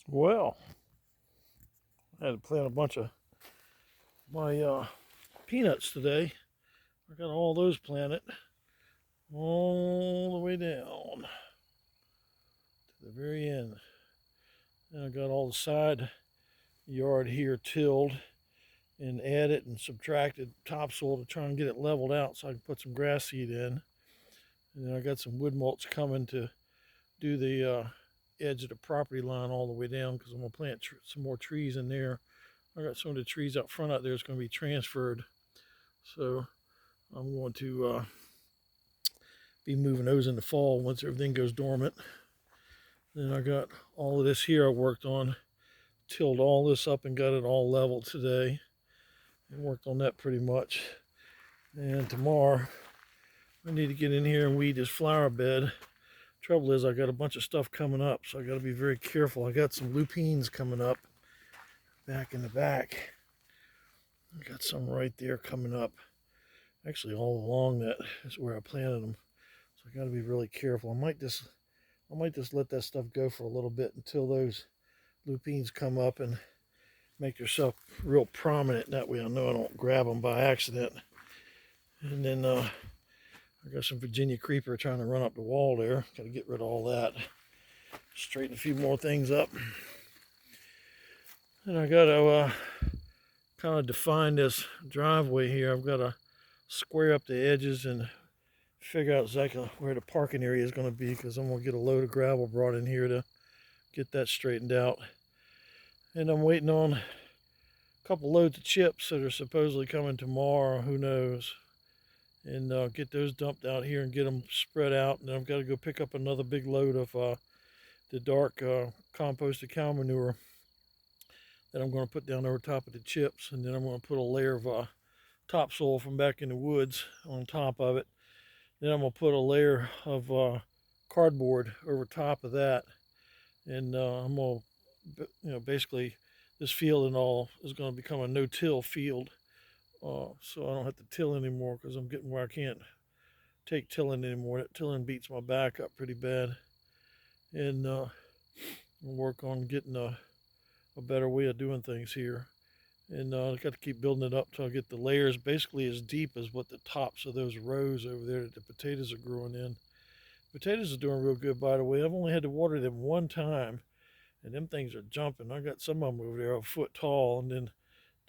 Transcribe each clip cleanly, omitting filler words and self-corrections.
Well, I had to plant a bunch of my peanuts today. I got all those planted all the way down to the very end. And I got all the side yard here tilled and added and subtracted topsoil to try and get it leveled out so I can put some grass seed in. And then I got some wood mulch coming to do the edge of the property line all the way down because I'm going to plant some more trees in there. I got some of the trees out front out there that's going to be transferred. So I'm going to be moving those in the fall once everything goes dormant. Then I got all of this here I worked on, tilled all this up and got it all leveled today and worked on that pretty much. And tomorrow I need to get in here and weed this flower bed. Trouble is I got a bunch of stuff coming up, so I got to be very careful. I got some lupines coming up back in the back. I got some right there coming up. Actually, all along that is where I planted them. So I got to be really careful. I might just let that stuff go for a little bit until those lupines come up and make themselves real prominent. That way I know I don't grab them by accident. And then I got some Virginia creeper trying to run up the wall there. Got to get rid of all that. Straighten a few more things up. And I got to kind of define this driveway here. I've got to square up the edges and figure out exactly where the parking area is going to be because I'm going to get a load of gravel brought in here to get that straightened out. And I'm waiting on a couple loads of chips that are supposedly coming tomorrow. Who knows? And get those dumped out here and get them spread out. And then I've got to go pick up another big load of the dark composted cow manure that I'm going to put down over top of the chips. And then I'm going to put a layer of topsoil from back in the woods on top of it. Then I'm going to put a layer of cardboard over top of that. And I'm going to, basically this field and all is going to become a no-till field. So I don't have to till anymore because I'm getting where I can't take tilling anymore. That tilling beats my back up pretty bad. And I'll work on getting a better way of doing things here. And I've got to keep building it up till I get the layers basically as deep as what the tops of those rows over there that the potatoes are growing in. Potatoes are doing real good, by the way. I've only had to water them one time, and them things are jumping. I got some of them over there a foot tall, and then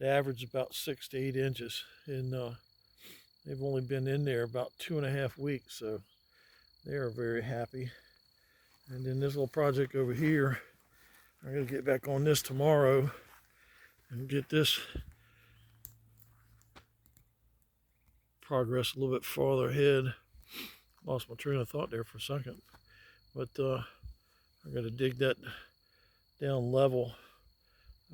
the average is about 6 to 8 inches. And they've only been in there about 2.5 weeks, so they are very happy. And then this little project over here, I'm going to get back on this tomorrow and get this progress a little bit farther ahead. Lost my train of thought there for a second. But I got to dig that down level.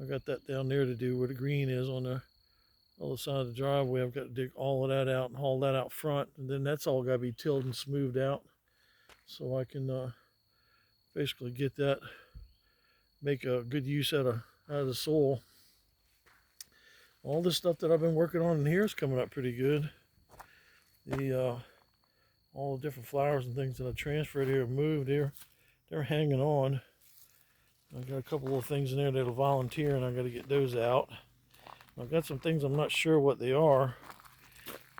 I got that down there to do where the green is on the other side of the driveway. I've got to dig all of that out and haul that out front. And then that's all got to be tilled and smoothed out. So I can basically get that, make a good use out of the soil. All this stuff that I've been working on in here is coming up pretty good. All the different flowers and things that I transferred here and moved here, they're hanging on. I got a couple of things in there that'll volunteer, and I got to get those out. I've got some things I'm not sure what they are.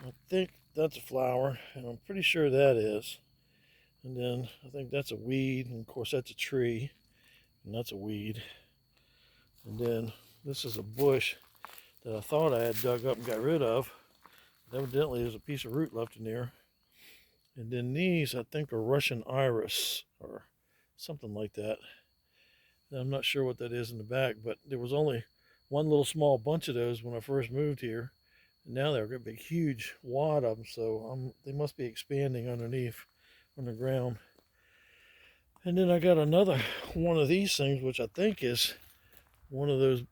I think that's a flower, and I'm pretty sure that is. And then I think that's a weed, and of course that's a tree, and that's a weed. And then this is a bush that I thought I had dug up and got rid of. Evidently there's a piece of root left in there. And then these I think are Russian iris or something like that. And I'm not sure what that is in the back, but there was only one little small bunch of those when I first moved here. And now they're a big huge wad of them, so they must be expanding underneath on the ground. And then I got another one of these things, which I think is one of those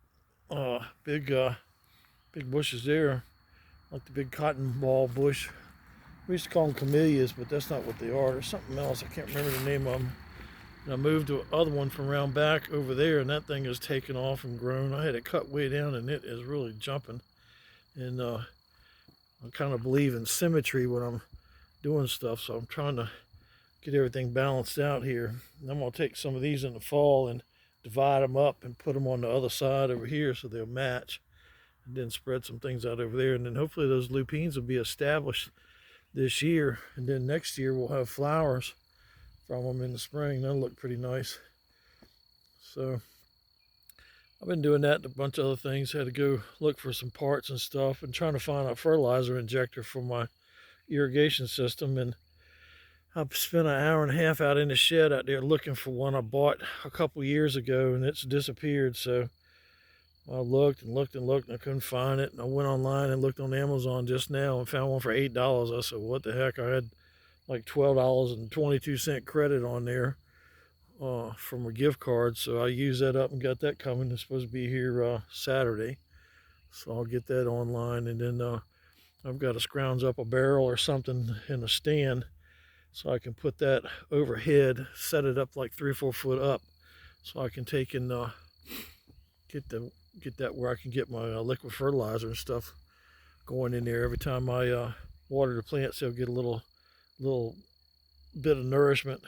big bushes there, like the big cotton ball bush. We used to call them camellias, but that's not what they are. There's something else. I can't remember the name of them. And I moved to other one from around back over there, and that thing has taken off and grown. I had it cut way down, and it is really jumping. And I kind of believe in symmetry when I'm doing stuff, so I'm trying to get everything balanced out here. And I'm going to take some of these in the fall and divide them up and put them on the other side over here so they'll match, and then spread some things out over there. And then hopefully those lupines will be established this year, and then next year we'll have flowers from them in the spring. That'll look pretty nice. So I've been doing that and a bunch of other things. Had to go look for some parts and stuff and trying to find a fertilizer injector for my irrigation system. And I've spent an hour and a half out in the shed out there looking for one I bought a couple years ago, and it's disappeared. So I looked and looked and looked, and I couldn't find it. And I went online and looked on Amazon just now and found one for $8. I said, what the heck? I had like $12.22 credit on there from a gift card. So I used that up and got that coming. It's supposed to be here Saturday. So I'll get that online. And then I've got to scrounge up a barrel or something in a stand so I can put that overhead, set it up like 3 or 4 foot up, so I can take and get that where I can get my liquid fertilizer and stuff going in there. Every time I water the plants, they'll get a little bit of nourishment.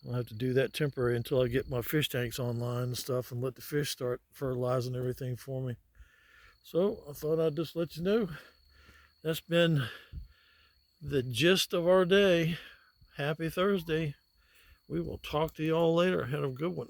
I'll have to do that temporary until I get my fish tanks online and stuff and let the fish start fertilizing everything for me. So I thought I'd just let you know. That's been the gist of our day. Happy Thursday. We will talk to y'all later. Have a good one.